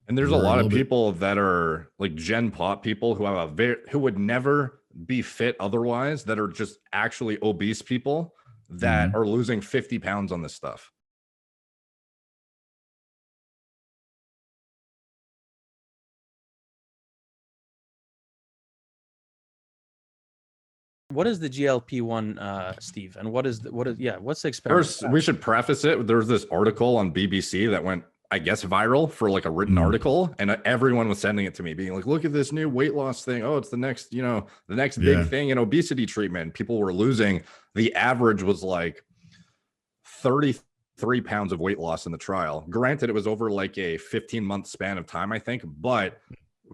And there's a We're a lot of little bit. people that are like Gen Pop people who have who would never be fit otherwise, that are just actually obese people that Mhm. are losing 50 pounds on this stuff. What is the GLP-1, Steve? And what's the experiment? First, we should preface it. There's this article on BBC that went, I guess, viral for like a written article, and everyone was sending it to me, being like, "Look at this new weight loss thing. Oh, it's the next, the next big Yeah. thing in obesity treatment." People were losing. The average was like 33 pounds of weight loss in the trial. Granted, it was over like a 15-month span of time, I think, but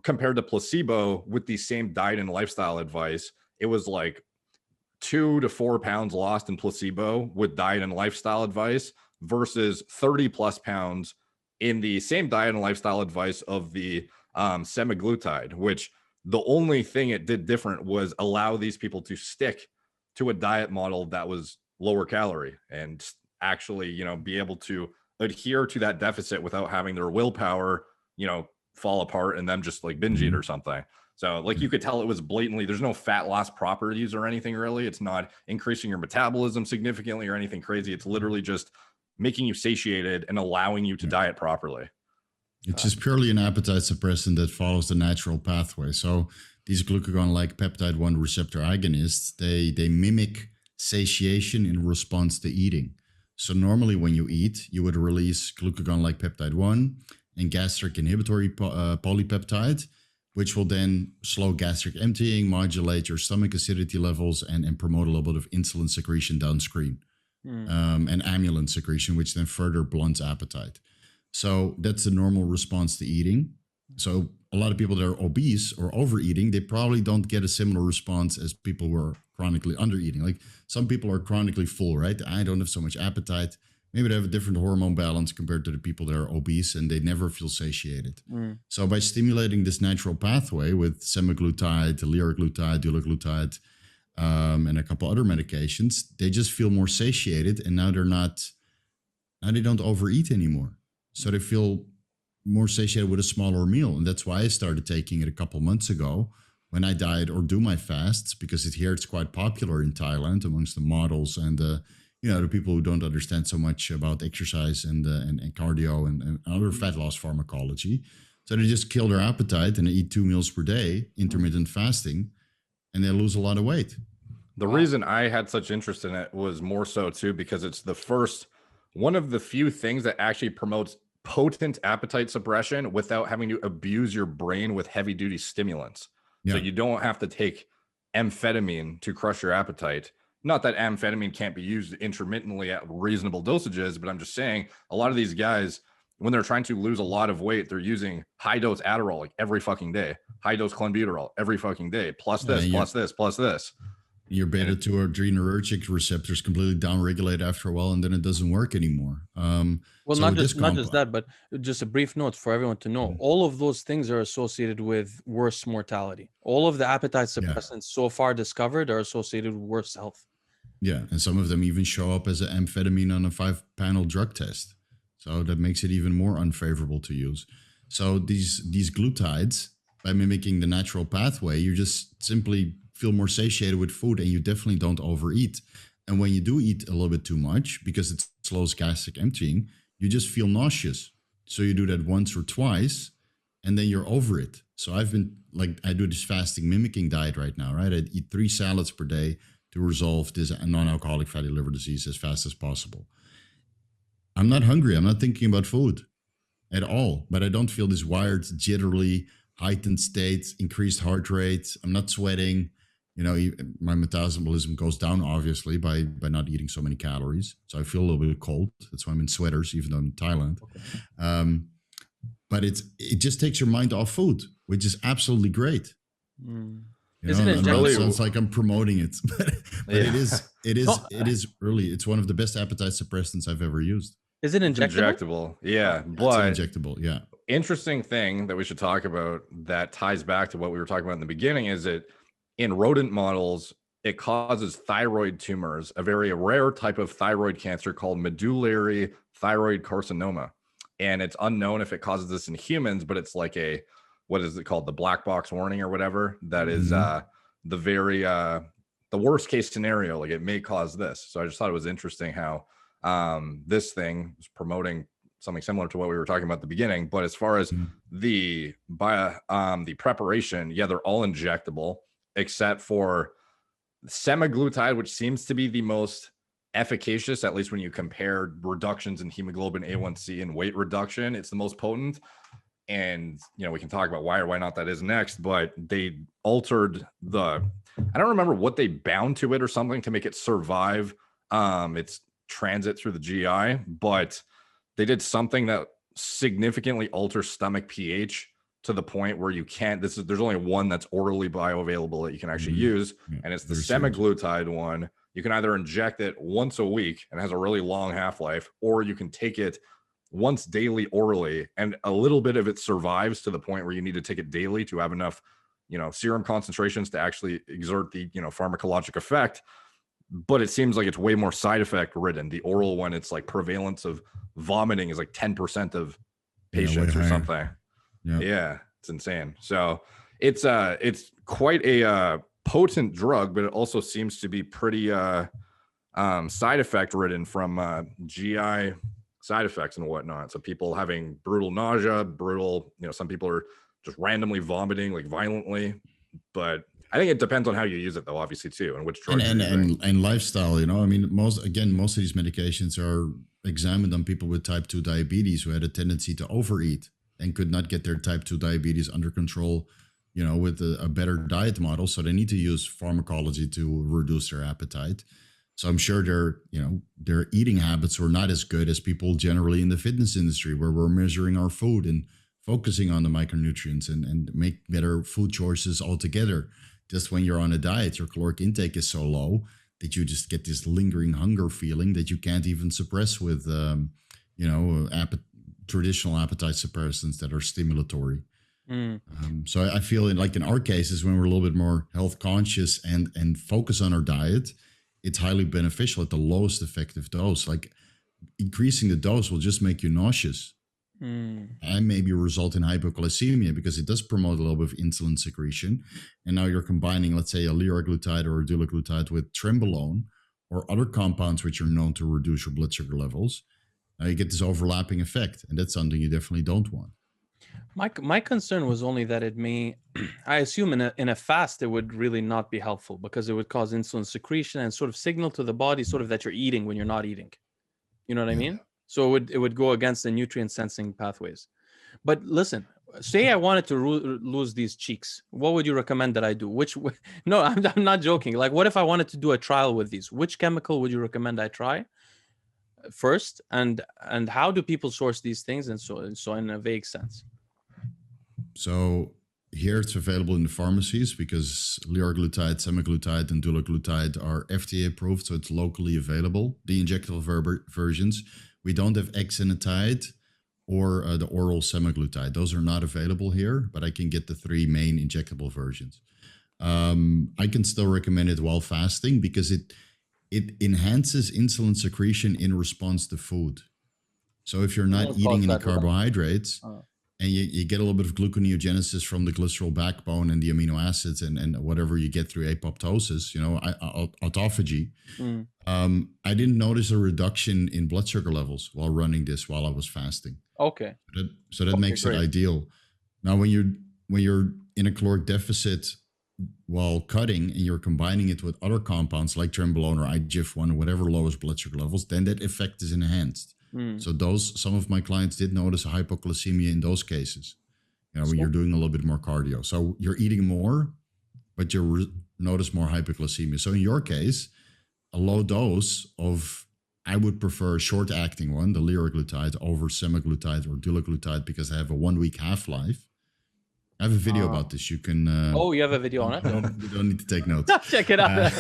compared to placebo with the same diet and lifestyle advice, it was like 2 to 4 pounds lost in placebo with diet and lifestyle advice versus 30 plus pounds in the same diet and lifestyle advice of the semaglutide, which the only thing it did different was allow these people to stick to a diet model that was lower calorie and actually, be able to adhere to that deficit without having their willpower, fall apart and then just like binge eat or something. So like you could tell it was blatantly, there's no fat loss properties or anything really. It's not increasing your metabolism significantly or anything crazy. It's literally just making you satiated and allowing you to diet properly. It's just purely an appetite suppressant that follows the natural pathway. So these glucagon-like peptide 1 receptor agonists, they mimic satiation in response to eating. So normally when you eat, you would release glucagon-like peptide 1 and gastric inhibitory polypeptide, which will then slow gastric emptying, modulate your stomach acidity levels, and promote a little bit of insulin secretion downstream, and amylin secretion, which then further blunts appetite. So that's the normal response to eating. So a lot of people that are obese or overeating, they probably don't get a similar response as people who are chronically undereating. Like some people are chronically full, right? I don't have so much appetite. Maybe they have a different hormone balance compared to the people that are obese and they never feel satiated. So by stimulating this natural pathway with semaglutide, liraglutide, dulaglutide, and a couple other medications, they just feel more satiated, and now they don't overeat anymore. So they feel more satiated with a smaller meal. And that's why I started taking it a couple months ago when I diet or do my fasts, because here it's quite popular in Thailand amongst the models and the people who don't understand so much about exercise and cardio and other fat loss pharmacology. So they just kill their appetite and they eat 2 meals per day, intermittent fasting, and they lose a lot of weight. The reason I had such interest in it was more so too because it's one of the few things that actually promotes potent appetite suppression without having to abuse your brain with heavy duty stimulants. So you don't have to take amphetamine to crush your appetite. Not that amphetamine can't be used intermittently at reasonable dosages, but I'm just saying a lot of these guys, when they're trying to lose a lot of weight, they're using high dose Adderall like every fucking day, high dose clenbuterol every fucking day, plus this, plus this, plus this. Your beta 2 adrenergic receptors completely downregulate after a while, and then it doesn't work anymore. Well, not just that, but just a brief note for everyone to know. All of those things are associated with worse mortality. All of the appetite suppressants so far discovered are associated with worse health. Yeah, and some of them even show up as an amphetamine on a 5-panel drug test. So that makes it even more unfavorable to use. So these glutides, by mimicking the natural pathway, you just simply feel more satiated with food, and you definitely don't overeat. And when you do eat a little bit too much, because it slows gastric emptying, you just feel nauseous. So you do that once or twice, and then you're over it. So I do this fasting mimicking diet right now, right? I eat 3 salads per day to resolve this non-alcoholic fatty liver disease as fast as possible. I'm not hungry. I'm not thinking about food at all, but I don't feel this wired, jittery, heightened state, increased heart rate. I'm not sweating. My metabolism goes down, obviously, by not eating so many calories. So I feel a little bit cold. That's why I'm in sweaters, even though I'm in Thailand. Okay. But it just takes your mind off food, which is absolutely great. It sounds like I'm promoting it, but it is really, it's one of the best appetite suppressants I've ever used. Is it injectable? Injectable, yeah. But it's injectable, yeah. Interesting thing that we should talk about that ties back to what we were talking about in the beginning is that in rodent models, it causes thyroid tumors, a very rare type of thyroid cancer called medullary thyroid carcinoma. and it's unknown if it causes this in humans, but it's like a, what is it called? The black box warning or whatever. That is the very, the worst case scenario, like it may cause this. So I just thought it was interesting how this thing is promoting something similar to what we were talking about at the beginning. But as far as the preparation, yeah, they're all injectable except for semaglutide, which seems to be the most efficacious, at least when you compare reductions in hemoglobin A1C and weight reduction. It's the most potent. And, you know, we can talk about why or why not that is next, but they altered I don't remember what they bound to it or something to make it survive its transit through the GI, but they did something that significantly alters stomach pH to the point where you can't, there's only one that's orally bioavailable that you can actually use. And it's the semaglutide one. You can either inject it once a week and it has a really long half-life, or you can take it once daily orally, and a little bit of it survives to the point where you need to take it daily to have enough, you know, serum concentrations to actually exert the, you know, pharmacologic effect. But it seems like it's way more side effect ridden. The oral one, it's like prevalence of vomiting is like 10% of patients or something. Yeah, it's insane. So it's quite a potent drug, but it also seems to be pretty side effect ridden from GI side effects and whatnot. So people having brutal nausea, you know, some people are just randomly vomiting like violently. But I think it depends on how you use it, though, obviously, too, and which drug and lifestyle. You know, I mean, most of these medications are examined on people with type 2 diabetes who had a tendency to overeat and could not get their type 2 diabetes under control, you know, with a better diet model. So they need to use pharmacology to reduce their appetite. So I'm sure their eating habits were not as good as people generally in the fitness industry, where we're measuring our food and focusing on the micronutrients and make better food choices altogether. Just when you're on a diet, your caloric intake is so low that you just get this lingering hunger feeling that you can't even suppress with, traditional appetite suppressants that are stimulatory. So I feel in our cases, when we're a little bit more health conscious and focus on our diet, it's highly beneficial at the lowest effective dose. Like increasing the dose will just make you nauseous and maybe result in hypoglycemia because it does promote a little bit of insulin secretion. And now you're combining, let's say, a liraglutide or a dulaglutide with trenbolone or other compounds which are known to reduce your blood sugar levels. Now you get this overlapping effect, and that's something you definitely don't want. My concern was only that it may, I assume in a fast, it would really not be helpful because it would cause insulin secretion and sort of signal to the body sort of that you're eating when you're not eating. You know what I mean? So it would go against the nutrient sensing pathways. But listen, say I wanted to lose these cheeks. What would you recommend that I do? No, I'm not joking. Like, what if I wanted to do a trial with these? Which chemical would you recommend I try first? And how do people source these things? And so in a vague sense. So here it's available in the pharmacies because liraglutide, semaglutide, and dulaglutide are FDA approved, so it's locally available. The injectable versions, we don't have exenatide or the oral semaglutide. Those are not available here, but I can get the 3 main injectable versions. I can still recommend it while fasting because it enhances insulin secretion in response to food. So if you're not eating any carbohydrates, and you get a little bit of gluconeogenesis from the glycerol backbone and the amino acids and whatever you get through apoptosis, autophagy. I didn't notice a reduction in blood sugar levels while running this while I was fasting. Okay. So that makes it ideal. Now, when you're in a caloric deficit while cutting and you're combining it with other compounds like trenbolone or IGF-1 or whatever lowers blood sugar levels, then that effect is enhanced. So some of my clients did notice a hypoglycemia in those cases, when you're doing a little bit more cardio. So you're eating more, but you notice more hypoglycemia. So in your case, a low dose of, I would prefer a short acting one, the liraglutide, over semaglutide or dulaglutide because they have a 1-week half-life. I have a video about this. You can. You have a video on it? You don't need to take notes. Check it out.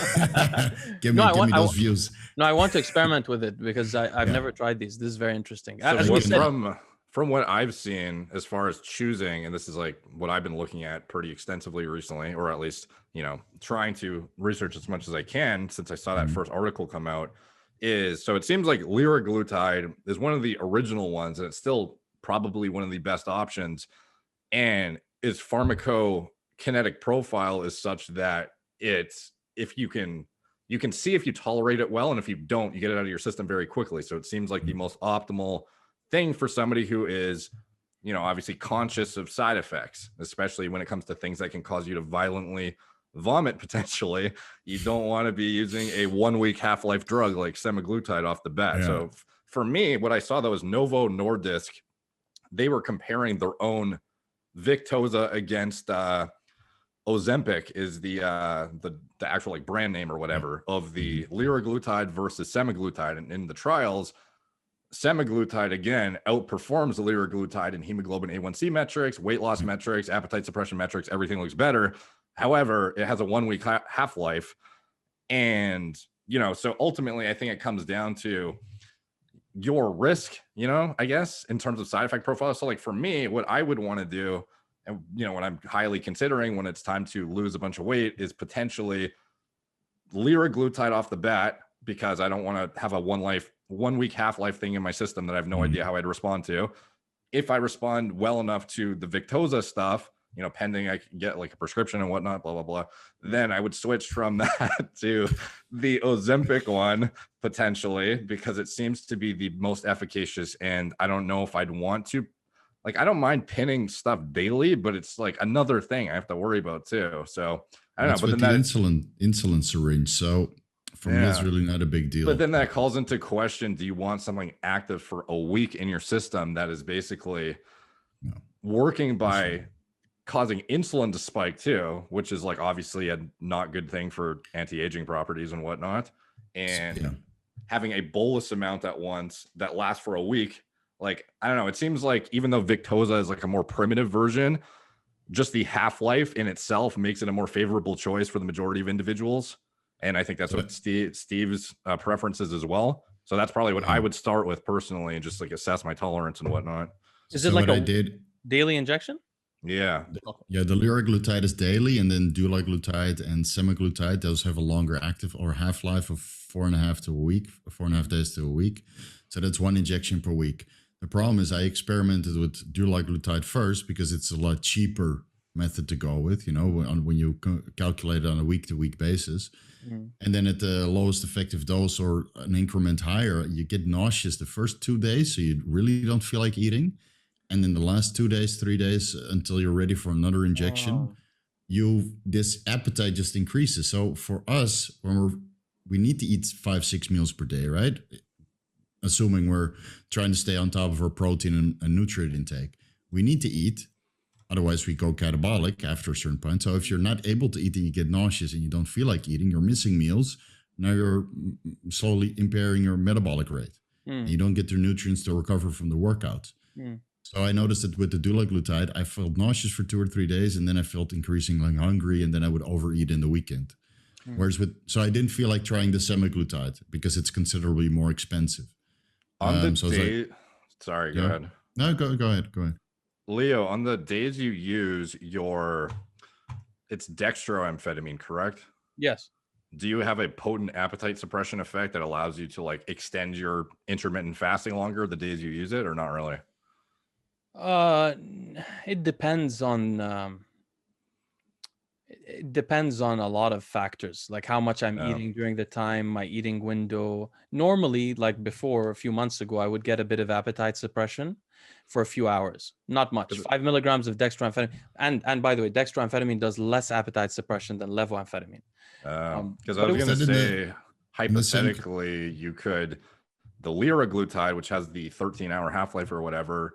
Give me those views. No, I want to experiment with it because I've never tried these. This is very interesting. So from what I've seen, as far as choosing, and this is like what I've been looking at pretty extensively recently, or at least, trying to research as much as I can since I saw that first article come out, so it seems like liraglutide is one of the original ones, and it's still probably one of the best options. And its pharmacokinetic profile is such that it's, if you can see if you tolerate it well, and if you don't, you get it out of your system very quickly. So it seems like the most optimal thing for somebody who is, obviously conscious of side effects, especially when it comes to things that can cause you to violently vomit potentially. You don't want to be using a 1 week half-life drug like semaglutide off the bat. Yeah. So for me, what I saw though is Novo Nordisk, they were comparing their own Victoza against Ozempic, is the actual like brand name or whatever, of the liraglutide versus semaglutide. And in the trials, semaglutide again outperforms the liraglutide in hemoglobin A1C metrics, weight loss metrics, appetite suppression metrics. Everything looks better. However, it has a 1 week half-life. And, so ultimately, I think it comes down to your risk, I guess, in terms of side effect profile. So like for me, what I would want to do, and, what I'm highly considering when it's time to lose a bunch of weight, is potentially liraglutide off the bat, because I don't want to have a 1 week half-life thing in my system that I have no idea how I'd respond to. If I respond well enough to the Victoza stuff, pending I can get like a prescription and whatnot, blah, blah, blah, then I would switch from that to the Ozempic one potentially, because it seems to be the most efficacious. And I don't know if I'd want to, like, I don't mind pinning stuff daily, but it's like another thing I have to worry about too. So I don't know. But with then the insulin syringe. So for me, it's really not a big deal. But then that calls into question, do you want something active for a week in your system that is basically working by causing insulin to spike too, which is like obviously a not good thing for anti-aging properties and whatnot, and having a bolus amount at once that lasts for a week? Like, I don't know, it seems like even though Victoza is like a more primitive version, just the half-life in itself makes it a more favorable choice for the majority of individuals. And I think that's what Steve's preferences as well. So that's probably what I would start with personally, and just like assess my tolerance and whatnot. Is it like a daily injection? Yeah. Yeah, the liraglutide is daily, and then dulaglutide and semaglutide, those have a longer active or half-life of 4.5 days to a week. So that's one injection per week. The problem is I experimented with dulaglutide first because it's a lot cheaper method to go with, when you calculate it on a week-to-week basis. And then at the lowest effective dose or an increment higher, you get nauseous the first 2 days, so you really don't feel like eating. And then the last 2 days, 3 days, until you're ready for another injection, this appetite just increases. So for us, we need to eat 5-6 meals per day, right? Assuming we're trying to stay on top of our protein and nutrient intake. We need to eat, otherwise we go catabolic after a certain point. So if you're not able to eat and you get nauseous and you don't feel like eating, you're missing meals. Now you're slowly impairing your metabolic rate. You don't get the nutrients to recover from the workout. So I noticed that with the dulaglutide, I felt nauseous for 2 or 3 days, and then I felt increasingly hungry, and then I would overeat in the weekend. Whereas so I didn't feel like trying the semaglutide because it's considerably more expensive. On the day, sorry, go ahead. No, go ahead. Leo, on the days you use it's dextroamphetamine, correct? Yes. Do you have a potent appetite suppression effect that allows you to like extend your intermittent fasting longer the days you use it, or not really? It depends on a lot of factors, like how much I'm eating during the time, my eating window. Normally, like before, a few months ago, I would get a bit of appetite suppression for a few hours. Not much. 5 milligrams of dextroamphetamine. And by the way, dextroamphetamine does less appetite suppression than levoamphetamine. Because I was going to say, hypothetically, you could, the liraglutide, which has the 13-hour half-life or whatever,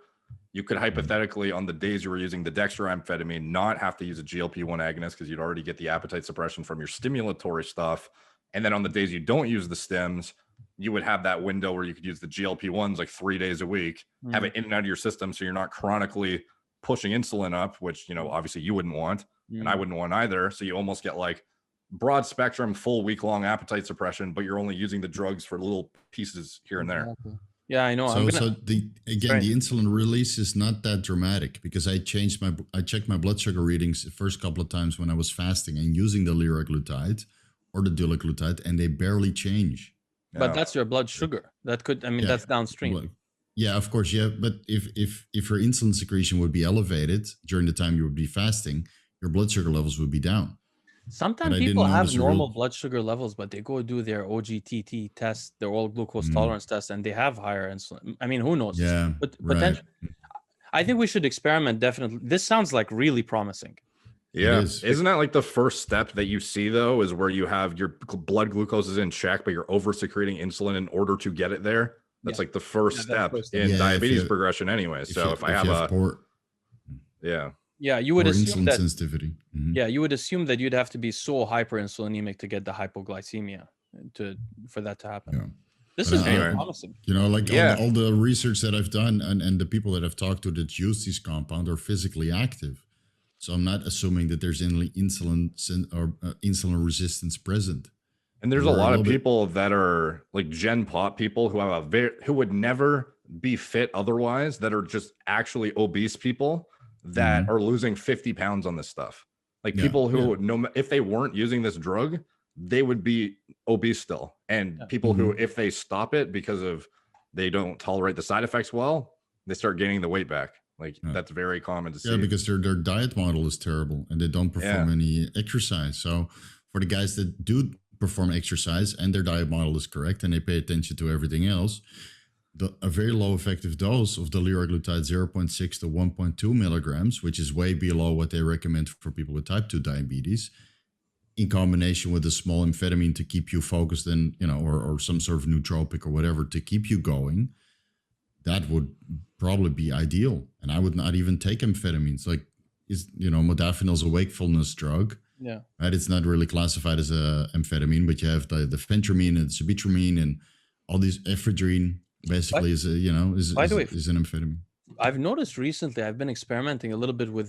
you could hypothetically, on the days you were using the dextroamphetamine, not have to use a GLP-1 agonist because you'd already get the appetite suppression from your stimulatory stuff. And then on the days you don't use the stims, you would have that window where you could use the GLP-1s like 3 days a week, have it in and out of your system, so you're not chronically pushing insulin up, which, obviously you wouldn't want, and I wouldn't want either. So you almost get like broad spectrum, full week-long appetite suppression, but you're only using the drugs for little pieces here and there. Yeah, I know. The insulin release is not that dramatic because I checked my blood sugar readings the first couple of times when I was fasting and using the liraglutide or the dulaglutide, and they barely change. But that's your blood sugar. That could, that's downstream. Yeah, of course. Yeah, but if your insulin secretion would be elevated during the time you would be fasting, your blood sugar levels would be down. Sometimes people have normal blood sugar levels, but they go do their OGTT test, their oral glucose tolerance test, and they have higher insulin. I mean, who knows? Yeah, but right. potentially, I think we should experiment. Definitely, this sounds like really promising. Yeah, isn't that like the first step that you see though? Is where you have your blood glucose is in check, but you're over secreting insulin in order to get it there. That's like the first step in diabetes progression, anyway. So if I have a you would assume that sensitivity. Yeah, you would assume that you'd have to be so hyperinsulinemic to get the hypoglycemia for that to happen. Yeah. This is very promising. You know, like all the research that I've done and the people that I've talked to that use these compounds are physically active. So I'm not assuming that there's any insulin resistance present. And there's a lot of people that are like Gen Pop people who have who would never be fit otherwise, that are just actually obese people that are losing 50 pounds on this stuff. Like people who if they weren't using this drug, they would be obese still. And people who, if they stop it because of they don't tolerate the side effects well, they start gaining the weight back. Like that's very common to see. Yeah, because their diet model is terrible and they don't perform any exercise. So for the guys that do perform exercise and their diet model is correct and they pay attention to everything else, a very low effective dose of the liraglutide 0.6 to 1.2 milligrams, which is way below what they recommend for people with type 2 diabetes, in combination with a small amphetamine to keep you focused and, you know, or some sort of nootropic or whatever to keep you going, that would probably be ideal. And I would not even take amphetamines. Like, modafinil is a wakefulness drug. Yeah. Right. It's not really classified as a amphetamine, but you have the phentermine and sibutramine and all these ephedrine basically is an amphetamine. I've noticed recently, I've been experimenting a little bit with